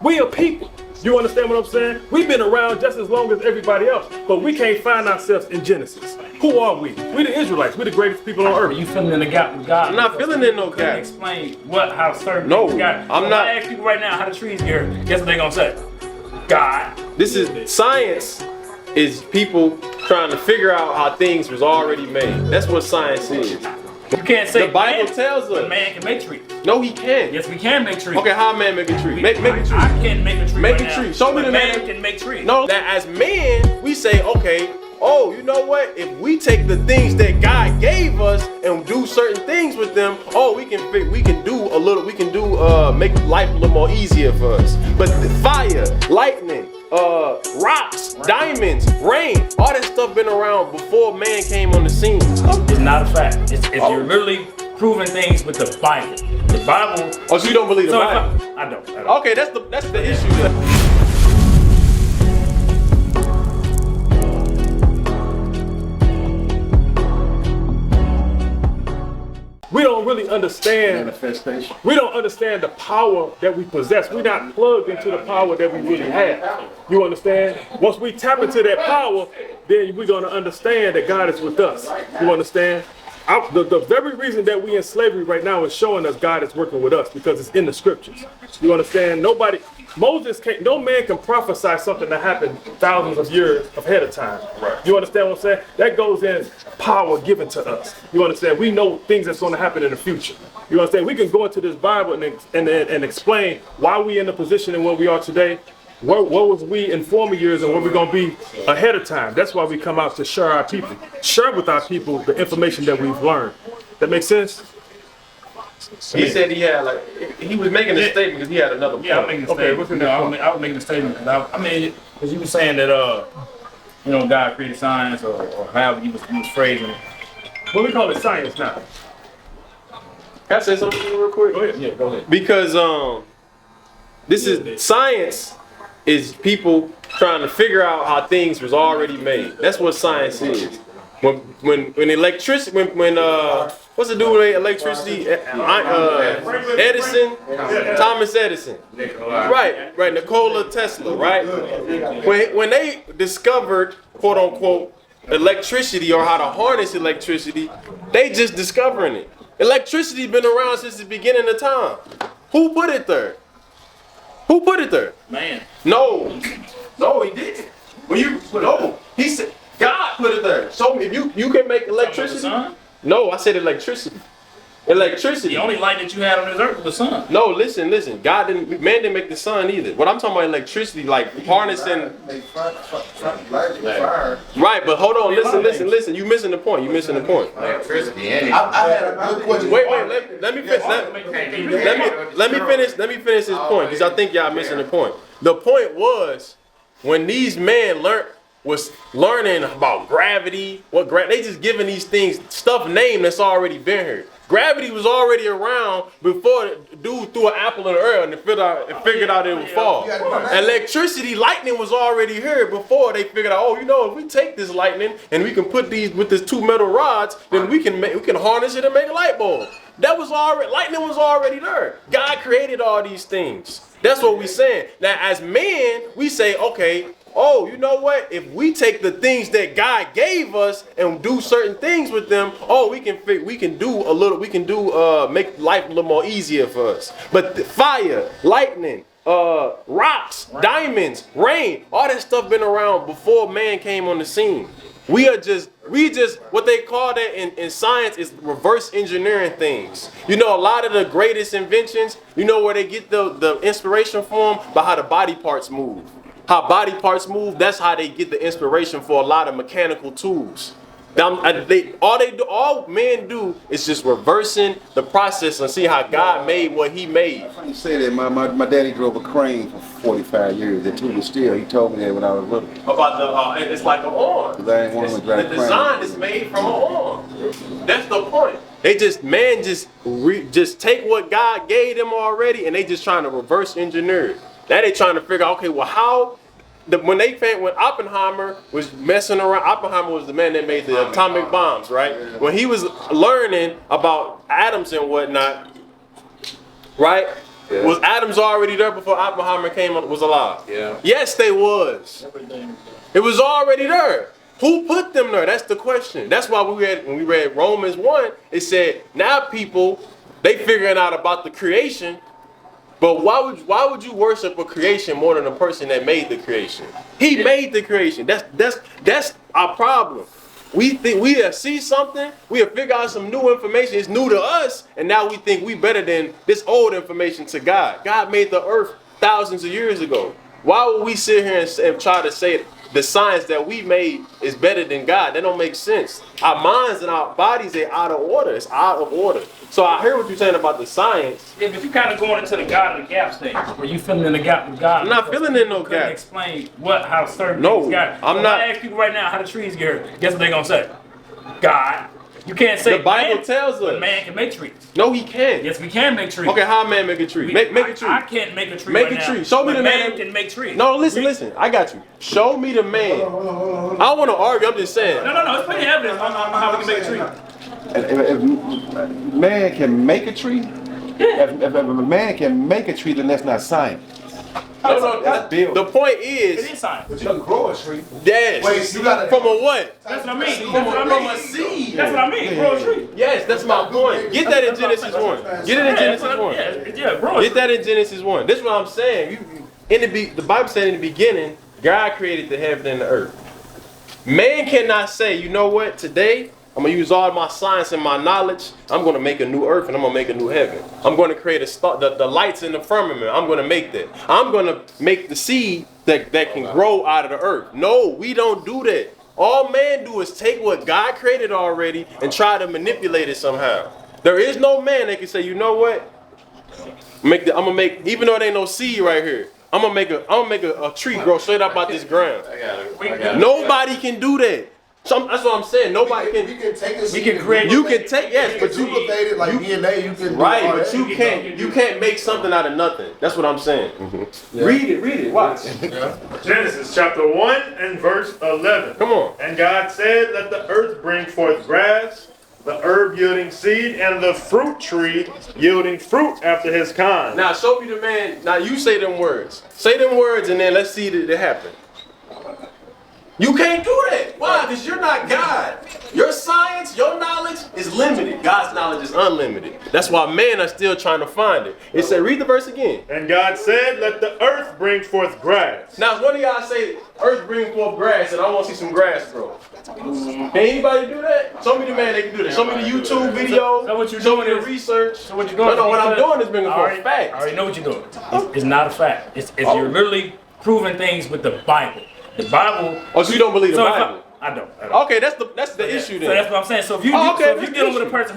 We are people. You understand what I'm saying? We've been around just as long as everybody else, but we can't find ourselves in Genesis. Who are we? We the Israelites. We the greatest people on earth. You filling in the gap with God? I'm not filling in no gap. Explain how certain No, things got. I'm not. I ask people right now how the trees get here. Guess what they gonna say? God. This is science. Is people trying to figure out how things was already made. That's what science is. You can't say The Bible man, tells us. but man can make trees. No, he can't. Yes, we can make trees. Okay, how a man make a tree? Make a tree. I can't make a tree. Make right a now, tree. Show me but the man man. can make trees. No, that as men, we say, okay, oh, you know what? If we take the things that God gave us and do certain things with them, oh, we can make life a little more easier for us. But the fire, lightning, rocks, diamonds, rain, all that stuff been around before man came on the scene. It's not a fact. It's you're literally proving things with the Bible. The Bible. Oh, so you don't believe the Bible? I don't. Okay, that's the issue. We don't really understand manifestation. We don't understand the power that we possess. We're not plugged into the power that we really have. You understand? Once we tap into that power, then we're going to understand that God is with us. You understand? The very reason that we in slavery right now is showing us God is working with us because it's in the scriptures. You understand? No man can prophesy something that happened thousands of years ahead of time. Right. You understand what I'm saying? That goes in power given to us. You understand? We know things that's going to happen in the future. You understand? We can go into this Bible and explain why we in the position and where we are today. What was we in former years and where we're going to be ahead of time. That's why we come out to share with our people the information that we've learned. That makes sense? He said he was making a statement because he had another point. Yeah, I'm making a statement. I was making a statement because you were saying that God created science or however you was phrasing it. Well, we call it science now. Can I say something real quick? Go ahead. Yeah, go ahead. Because this is science. Is people trying to figure out how things was already made. That's what science is. When electricity, what's the dude with electricity? Edison, Thomas Edison. Right, Nikola Tesla, right? When they discovered, quote unquote, electricity or how to harness electricity, they just discovering it. Electricity's been around since the beginning of time. Who put it there? Who put it there? Man. No, he didn't. He said God put it there. So if you can make electricity. No, I said electricity. Electricity. The only light that you had on this earth was the sun. No, listen. Man didn't make the sun either. What I'm talking about electricity, like harnessing. Right, but hold on, listen. You missing the point. Electricity. I had a good question. Wait. Let me finish this point because I think y'all missing the point. The point was when these men was learning about gravity, they just giving these things stuff name that's already been here. Gravity was already around before the dude threw an apple in the air and figured out it would fall. Electricity, lightning was already here before they figured out, if we take this lightning and we can put these with these two metal rods, then we can harness it and make a light bulb. Lightning was already there. God created all these things. That's what we're saying. Now, as men, we say, okay, oh, you know what? If we take the things that God gave us and do certain things with them, oh, we can make life a little more easier for us. But the fire, lightning, rocks, diamonds, rain, all that stuff been around before man came on the scene. We just what they call that in science is reverse engineering things. A lot of the greatest inventions, where they get the inspiration from? By how the body parts move. How body parts move, that's how they get the inspiration for a lot of mechanical tools. All men do is just reversing the process and see how God made what he made. You say that my daddy drove a crane for 45 years. That tool was still. He told me that when I was little. About it's like an arm. The design is made from an arm. That's the point. They just take what God gave them already and they just trying to reverse engineer it. Now they trying to figure out, okay, well, how when Oppenheimer was messing around, Oppenheimer was the man that made the atomic bombs, right? When he was learning about atoms and whatnot, right? Was Adam's already there before Oppenheimer was alive? Yeah. Yes, they was. It was already there. Who put them there? That's the question. That's why when we read Romans 1, it said now people they figuring out about the creation. But why would you worship a creation more than a person that made the creation? He made the creation. That's our problem. We think we see something, we have figured out some new information. It's new to us, and now we think we better than this old information to God. God made the earth thousands of years ago. Why would we sit here and try to say the science that we made is better than God? That don't make sense. Our minds and our bodies are out of order. It's out of order. So I hear what you're saying about the science. Yeah, but you kind of going into the God of the gap stage, where you filling in the gap with God. I'm not filling in no gap. Explain how certain No, things got. I'm not. I ask people right now how the trees get hurt. Guess what they gonna say? God. You can't say The Bible man, tells but us. man can make trees. No, he can't. Yes, we can make trees. Okay, how a man make a tree? Make a tree. I can't make a tree. Make right a now, tree. Show me but the man. can make trees. No, listen. I got you. Show me the man. I don't want to argue. I'm just saying. No. It's plenty of evidence on how we can make a tree. If man can make a tree, if a man can make a tree, then that's not science. No. That's built. The point It is, is science. But you can grow a tree. yes. Wait, you gotta- From a what? That's what I mean. From a seed. That's what I mean. Grow a tree. Yes, that's my point. Get that in Genesis 1. Get it in Genesis 1. Yeah, grow a Get tree. that in Genesis 1. This is what I'm saying. The Bible said in the beginning, God created the heaven and the earth. Man cannot say, you know what, today I'm going to use all my science and my knowledge. I'm going to make a new earth and I'm going to make a new heaven. I'm going to create a star, the lights in the firmament. I'm going to make that. I'm going to make the seed that can grow out of the earth. No, we don't do that. All man do is take what God created already and try to manipulate it somehow. There is no man that can say, you know what? I'm going to make, even though there ain't no seed right here, I'm going to make a tree grow straight up out this ground. I got it. Nobody can do that. So that's what I'm saying. Nobody We can. can take this. We can create- You can take, yes, but you duplicate it like DNA. You can right, do all but that. you can't make something out of nothing. That's what I'm saying. Read it, watch. Genesis chapter 1 and verse 11. Come on. And God said, let the earth bring forth grass, the herb yielding seed, and the fruit tree yielding fruit after his kind. Now show me the man. Now you say them words. Say them words, and then let's see it happen. You can't do that. Why? Because you're not God. Your science, your knowledge is limited. God's knowledge is unlimited. That's why men are still trying to find it. It said, read the verse again. And God said, let the earth bring forth grass. Now, if one of y'all say, earth bring forth grass, and I want to see some grass grow. Can anybody do that? Show me the man that can do that. Show me the YouTube video. So what you're show me doing the is- research. So what you're doing? No, what I'm doing is bringing I forth already- facts. I already know what you're doing. It's not a fact. It's you're literally proving things with the Bible. The Bible. Oh, so you don't believe the So if Bible? I don't. Okay, that's the issue then. So that's what I'm saying. So if you Oh, okay, so if that's you're dealing the with a issue. person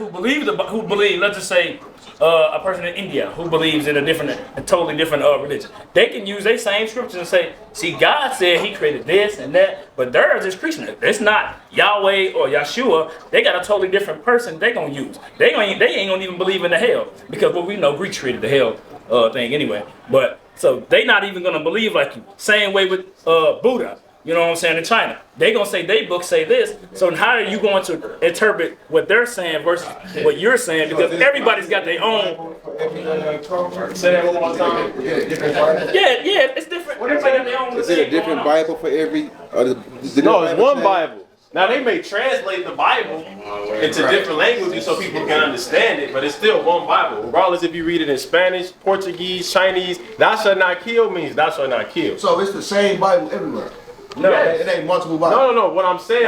who believes, let's just say a person in India who believes in a totally different religion, they can use their same scriptures and say, see, God said He created this and that, but theirs is Christian. It's not Yahweh or Yeshua. They got a totally different person they gonna use. They ain't gonna even believe in the hell because what we know, Greeks created the hell thing anyway. But so they not even gonna believe like you. Same way with Buddha. You know what I'm saying? In China, they gonna say they books say this. So how are you going to interpret what they're saying versus what you're saying? Because everybody's got their own. Say that one more time. Yeah, it's different. Everybody got their own. Is it a different Bible for every? No, it's one Bible. Now they may translate the Bible into different languages so people can understand it, but it's still one Bible. Regardless if you read it in Spanish, Portuguese, Chinese, thou shalt not kill means thou shalt not kill. So it's the same Bible everywhere. No, It ain't multiple Bibles. no. What I'm saying,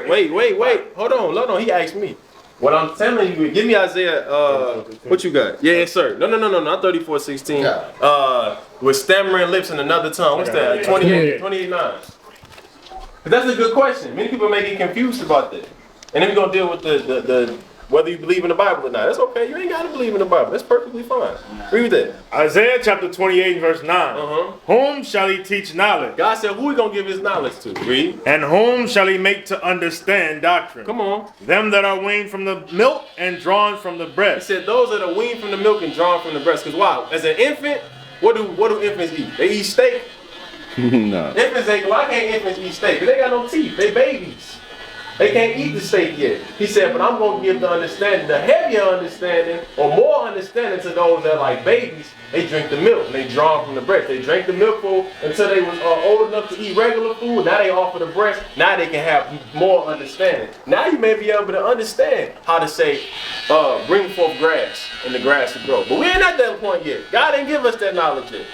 wait. Hold on. He asked me. What I'm telling you, give me Isaiah. What you got? Yeah, yes, sir. No. Not 34:16. Yeah. With stammering lips and another tongue. What's that? 28:9. But that's a good question. Many people may get confused about that. And then we're gonna deal with the whether you believe in the Bible or not. That's okay. You ain't gotta believe in the Bible. That's perfectly fine. Read that. Isaiah chapter 28 verse 9. Whom shall he teach knowledge? God said, who he gonna give his knowledge to? Read. And whom shall he make to understand doctrine? Come on. Them that are weaned from the milk and drawn from the He breast. said those that are weaned from the milk and drawn from the breast. Because why? As an infant, what do infants eat? They eat steak. No. Infants ain't. Why can't infants eat steak? Because they got no teeth. They babies. They can't eat the steak yet. He said, but I'm going to give the understanding, the heavier understanding, or more understanding to those that are like babies. They drink the milk and they draw from the breast. They drank the milk until they was old enough to eat regular food. Now they offer the breast. Now they can have more understanding. Now you may be able to understand how to say, bring forth grass and the grass will grow. But we ain't at that point yet. God didn't give us that knowledge yet.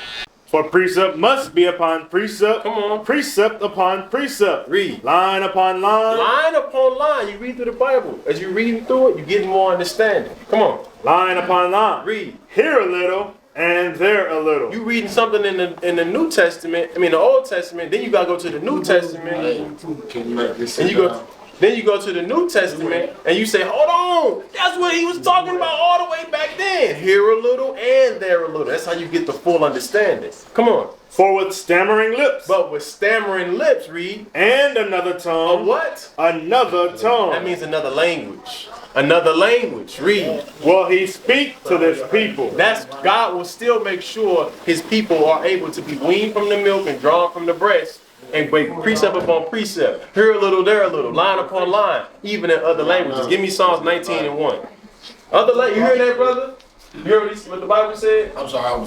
For precept must be upon precept. Come on. Precept upon precept. Read. Line upon line. Line upon line. You read through the Bible. As you reading through it, you get more understanding. Come on. Line upon line. Read. Here a little and there a little. You reading something in the New Testament, the Old Testament, then you gotta go to the New Testament, then you go to the New Testament, and you say, hold on, that's what he was talking about all the way back then. Here a little and there a little. That's how you get the full understanding. Come on. For with stammering lips. But with stammering lips, read. And another tongue. A what? Another tongue. That means another language. Another language. Read. Will he speak to this people? That's God will still make sure his people are able to be weaned from the milk and drawn from the breast and break precept upon precept. Here a little, there a little, line upon line, even in other languages. Give me Psalms 19:1. You hear that, brother? You hear what the Bible said? I'm sorry.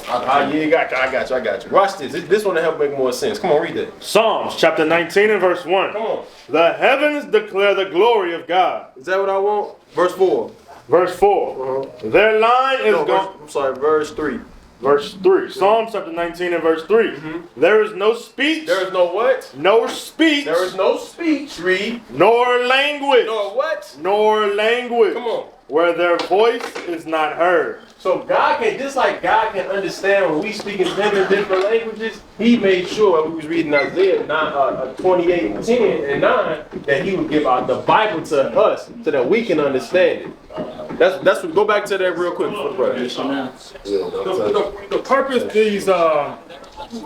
Yeah, I got you. Watch this. This one to help make more sense. Come on, read that. Psalms chapter 19 and verse 1. Come on. The heavens declare the glory of God. Is that what I want? Verse 4. Verse 4. Their line is gone. I'm sorry, verse 3. Verse 3. Psalms chapter 19 and verse 3. There is no speech. There is no what? No speech. There is no speech, read. Nor language. Nor what? Nor language. Come on. Where their voice is not heard. So God can, just like God can understand when we speak in 10 different languages, he made sure, we was reading Isaiah 28:10 and 9, that he would give out the Bible to us so that we can understand it. That's what, go back to that real quick for the brother. The purpose these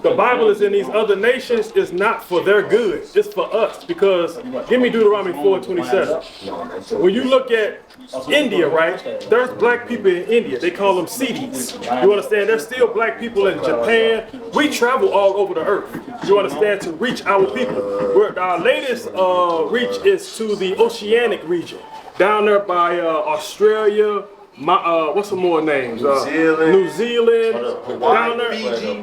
the Bible is in these other nations is not for their good. It's for us. Because give me Deuteronomy 4:27. When you look at India, right? There's black people in India. They call them Siddhis. You understand? There's still black people in Japan. We travel all over the earth. You understand? To reach our people. Where our latest reach is to the oceanic region. Down there by Australia, what's some more names? New Zealand, down there,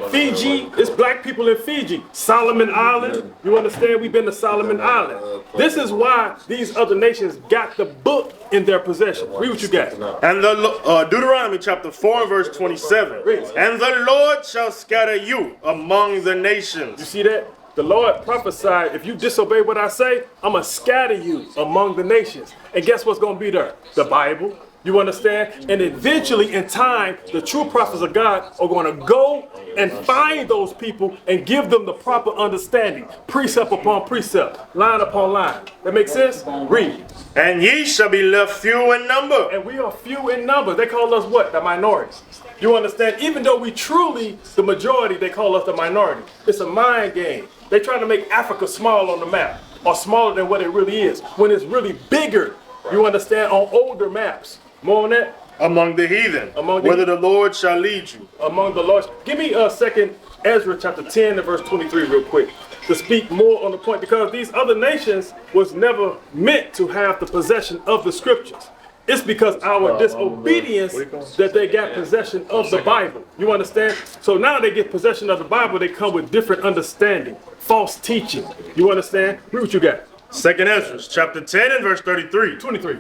Fiji. It's black people in Fiji. Solomon Island. You understand? We've been to Solomon Island. This is why these other nations got the book in their possession. Read what you got. And the Deuteronomy chapter 4 and verse 27. And the Lord shall scatter you among the nations. You see that? The Lord prophesied, if you disobey what I say, I'm going to scatter you among the nations. And guess what's going to be there? The Bible. You understand? And eventually, in time, the true prophets of God are going to go and find those people and give them the proper understanding. Precept upon precept, line upon line. That makes sense? Read. And ye shall be left few in number. And we are few in number. They call us what? The minority. You understand? Even though we truly the majority, they call us the minority. It's a mind game. They're trying to make Africa small on the map, or smaller than what it really is, when it's really bigger. You understand? On older maps. More on that? Among the heathen, whither the Lord shall lead you. Among the Lord. Give me 2nd Ezra chapter 10 and verse 23 real quick to speak more on the point, because these other nations was never meant to have the possession of the scriptures. It's because our disobedience that they got possession of the Bible. You understand? So now they get possession of the Bible, they come with different understanding, false teaching. You understand? Read what you got. 2nd Ezra chapter 10 and verse 33. 23.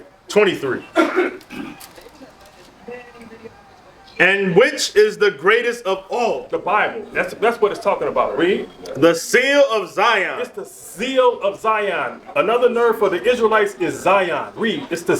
And which is the greatest of all? The Bible. That's what it's talking about. Read. The seal of Zion. It's the seal of Zion. Another nerve for the Israelites is Zion. Read. It's the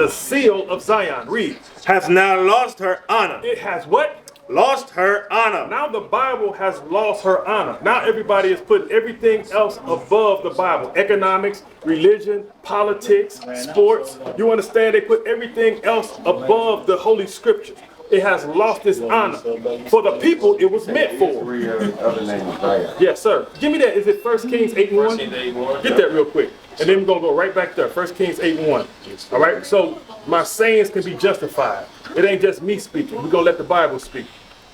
seal of Zion. Read. Hath now lost her honor. It has what? Lost her honor. Now the Bible has lost her honor. Now everybody is putting everything else above the Bible. Economics, religion, politics, sports. You understand? They put everything else above the Holy Scriptures. It has lost its honor. For the people it was meant for. Yes, sir. Give me that. Is it 1 Kings 8:1? Get that real quick. And then we're going to go right back there. 1 Kings 8:1. All right? So my sayings can be justified. It ain't just me speaking. We're going to let the Bible speak.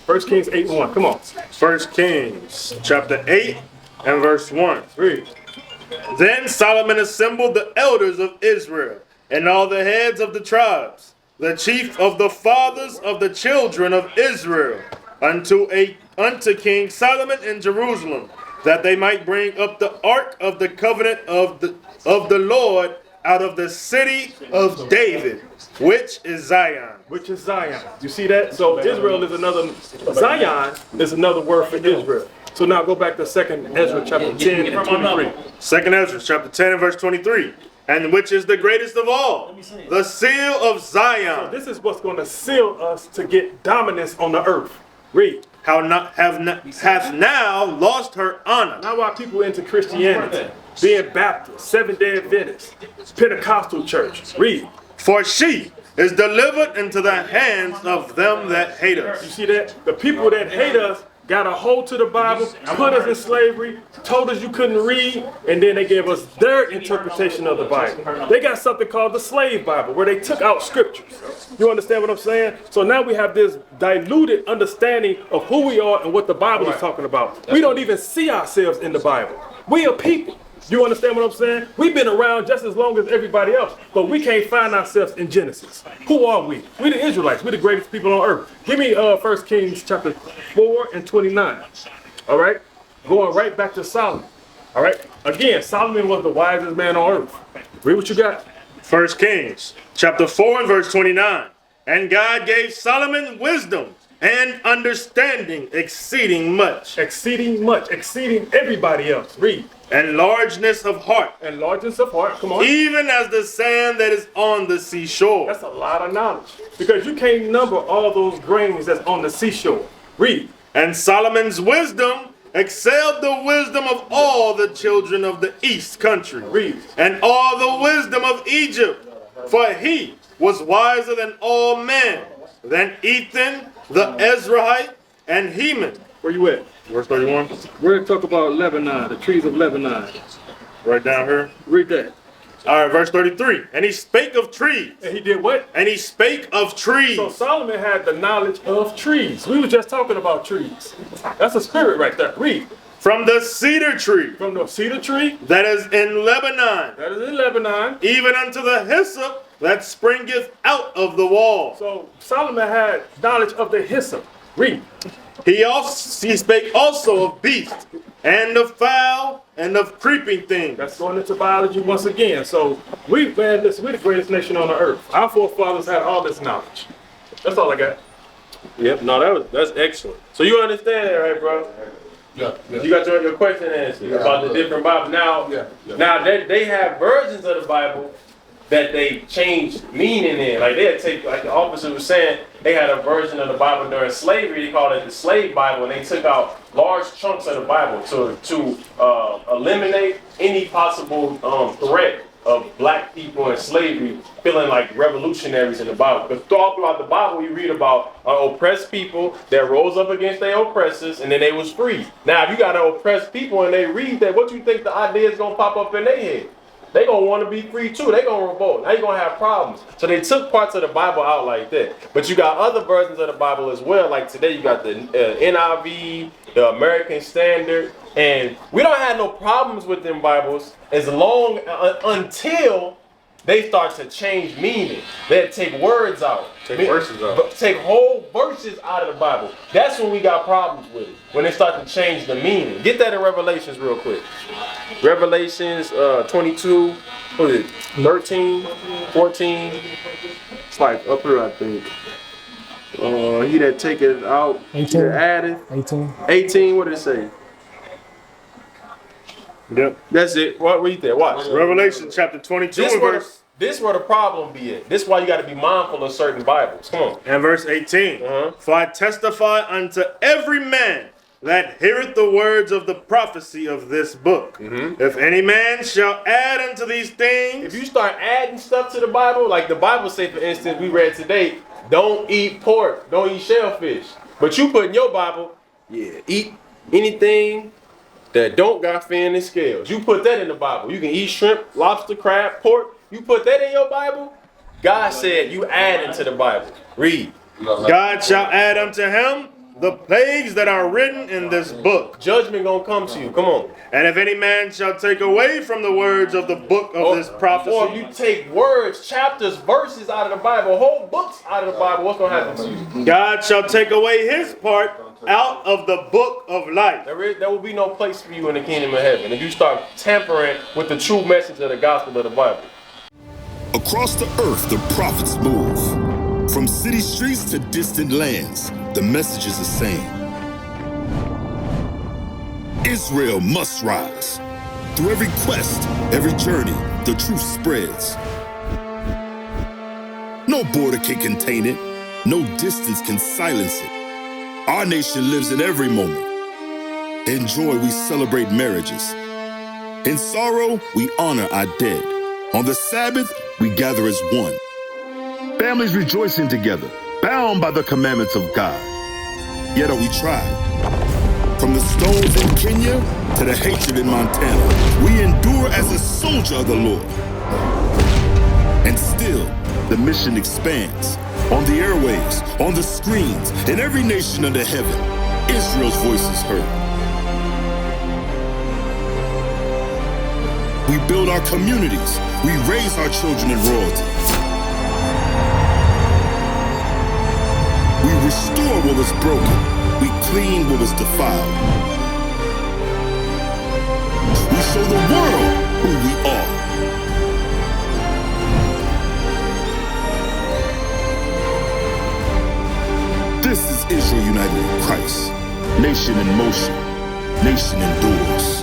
1 Kings 8:1. Come on. 1 Kings chapter 8 and verse 1. Read. Then Solomon assembled the elders of Israel and all the heads of the tribes, the chief of the fathers of the children of Israel, unto King Solomon in Jerusalem, that they might bring up the ark of the covenant of the Lord out of the city of David, which is Zion. Which is Zion. You see that? So Israel is another, Zion is another word for Israel. So now go back to 2nd Ezra chapter 10 and 23. 2nd Ezra chapter 10 and verse 23. And which is the greatest of all, the seal of Zion. This is what's going to seal us to get dominance on the earth. Read. Hath now lost her honor. Now why people into Christianity, being Baptist, Seventh-day Adventist, Pentecostal church. Read. For she is delivered into the hands of them that hate us. You see that? The people that hate us got a hold to the Bible, put us in slavery, told us you couldn't read, and then they gave us their interpretation of the Bible. They got something called the slave Bible, where they took out scriptures. You understand what I'm saying? So now we have this diluted understanding of who we are and what the Bible is talking about. We don't even see ourselves in the Bible. We are people. You understand what I'm saying? We've been around just as long as everybody else, but we can't find ourselves in Genesis. Who are we? We the Israelites. We the greatest people on earth. Give me 1 Kings chapter 4 and 29. All right? Going right back to Solomon. All right? Again, Solomon was the wisest man on earth. Read what you got. 1 Kings chapter 4 and verse 29. And God gave Solomon wisdom and understanding exceeding much. Exceeding much. Exceeding everybody else. Read. And largeness of heart. And largeness of heart. Come on. Even as the sand that is on the seashore. That's a lot of knowledge. Because you can't number all those grains that's on the seashore. Read. And Solomon's wisdom excelled the wisdom of all the children of the east country. Read. And all the wisdom of Egypt. For he was wiser than all men, than Ethan the Ezrahite and Heman. Where you at? Verse 31. We're going to talk about Lebanon, the trees of Lebanon. Right down here. Read that. All right, verse 33. And he spake of trees. And he did what? And he spake of trees. So Solomon had the knowledge of trees. We were just talking about trees. That's a spirit right there. Read. From the cedar tree. From the cedar tree. That is in Lebanon. That is in Lebanon. Even unto the hyssop that springeth out of the wall. So Solomon had knowledge of the hyssop. Read. He spake also of beasts, and of fowl, and of creeping things. That's going into biology once again. So we're the greatest nation on the earth. Our forefathers had all this knowledge. That's all I got. Yep, no, that's excellent. So you understand that, right, bro? Yeah. You got your question answered about the different Bible. Now, now they have versions of the Bible that they change meaning in. Like they'd take, like the officer was saying, they had a version of the Bible during slavery. They called it the slave Bible, and they took out large chunks of the Bible to eliminate any possible threat of black people in slavery feeling like revolutionaries in the Bible. Because throughout the Bible, we read about oppressed people that rose up against their oppressors, and then they was free. Now, if you got an oppressed people and they read that, what you think the idea is gonna pop up in their head? They gonna want to be free too. They gonna revolt. Now you're gonna have problems. So they took parts of the Bible out like that. But you got other versions of the Bible as well. Like today you got the NIV, the American Standard, and we don't have no problems with them Bibles as long until they start to change meaning. They take words out. Take verses out. Take whole verses out of the Bible. That's when we got problems with it. When they start to change the meaning. Get that in Revelations real quick. Revelations 22, what is it? 13, 14. It's like up here, I think. He that taketh out, 18. that addeth. 18. 18, what did it say? Yep. That's it. What read that? Watch. Revelation chapter 22 and verse. This where the problem be at. This is why you got to be mindful of certain Bibles. Come on. And verse 18. Uh-huh. For I testify unto every man that heareth the words of the prophecy of this book. Mm-hmm. If any man shall add unto these things. If you start adding stuff to the Bible, like the Bible say, for instance, we read today, don't eat pork, don't eat shellfish. But you put in your Bible, eat anything that don't got fin and scales. You put that in the Bible. You can eat shrimp, lobster, crab, pork. You put that in your Bible. God said you add into the Bible. Read. God shall add unto him the plagues that are written in this book. Judgment gonna come to you. Come on. And if any man shall take away from the words of the book of this prophecy, Or if you take words, chapters, verses out of the Bible, whole books out of the Bible, what's gonna happen to you? God shall take away his part out of the book of life. There will be no place for you in the kingdom of heaven if you start tampering with the true message of the gospel of the Bible. Across the earth, the prophets move. From city streets to distant lands, the message is the same. Israel must rise. Through every quest, every journey, the truth spreads. No border can contain it. No distance can silence it. Our nation lives in every moment. In joy, we celebrate marriages. In sorrow, we honor our dead. On the Sabbath, we gather as one. Families rejoicing together, bound by the commandments of God. Yet are we tried. From the stones in Kenya to the hatred in Montana, we endure as a soldier of the Lord. And still, the mission expands. On the airwaves, on the screens, in every nation under heaven, Israel's voice is heard. We build our communities. We raise our children in royalty. We restore what was broken. We clean what was defiled. We show the world who we are. This is Israel united in Christ. Nation in motion. Nation endures.